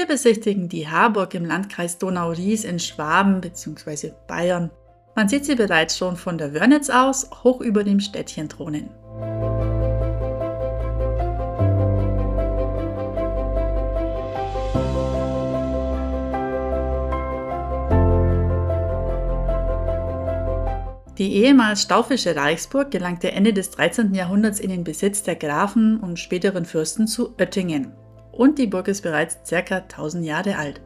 Wir besichtigen die Harburg im Landkreis Donau-Ries in Schwaben bzw. Bayern. Man sieht sie bereits schon von der Wörnitz aus, hoch über dem Städtchen thronen. Die ehemals staufische Reichsburg gelangte Ende des 13. Jahrhunderts in den Besitz der Grafen und späteren Fürsten zu Oettingen. Und die Burg ist bereits ca. 1000 Jahre alt.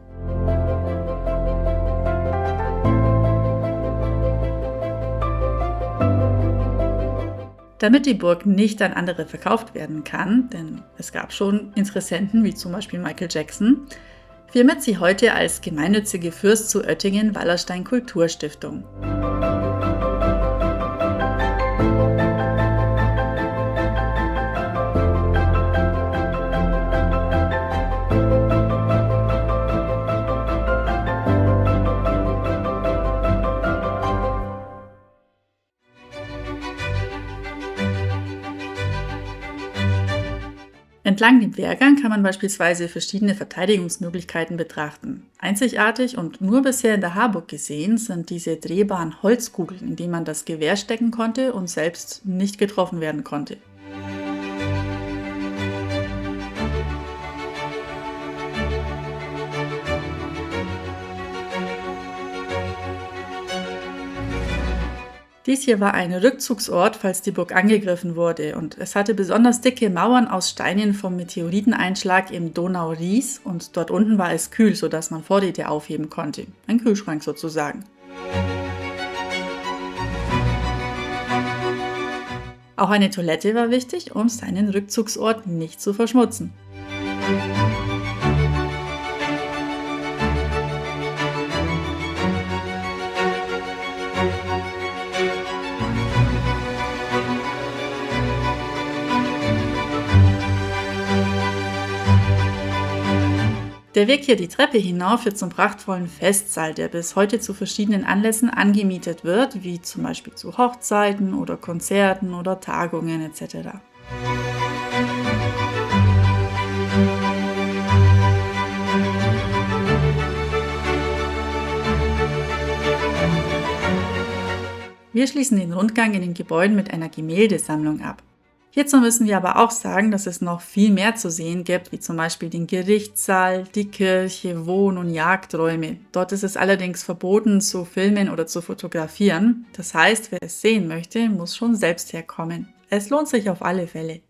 Damit die Burg nicht an andere verkauft werden kann, denn es gab schon Interessenten wie zum Beispiel Michael Jackson, firmiert sie heute als gemeinnützige Fürst zu Oettingen-Wallerstein Kulturstiftung. Entlang dem Wehrgang kann man beispielsweise verschiedene Verteidigungsmöglichkeiten betrachten. Einzigartig und nur bisher in der Harburg gesehen sind diese drehbaren Holzkugeln, in die man das Gewehr stecken konnte und selbst nicht getroffen werden konnte. Dies hier war ein Rückzugsort, falls die Burg angegriffen wurde, und es hatte besonders dicke Mauern aus Steinen vom Meteoriteneinschlag im Donau-Ries und dort unten war es kühl, sodass man Vorräte aufheben konnte. Ein Kühlschrank sozusagen. Auch eine Toilette war wichtig, um seinen Rückzugsort nicht zu verschmutzen. Der Weg hier die Treppe hinauf führt zum prachtvollen Festsaal, der bis heute zu verschiedenen Anlässen angemietet wird, wie zum Beispiel zu Hochzeiten oder Konzerten oder Tagungen etc. Wir schließen den Rundgang in den Gebäuden mit einer Gemäldesammlung ab. Hierzu müssen wir aber auch sagen, dass es noch viel mehr zu sehen gibt, wie zum Beispiel den Gerichtssaal, die Kirche, Wohn- und Jagdräume. Dort ist es allerdings verboten zu filmen oder zu fotografieren. Das heißt, wer es sehen möchte, muss schon selbst herkommen. Es lohnt sich auf alle Fälle.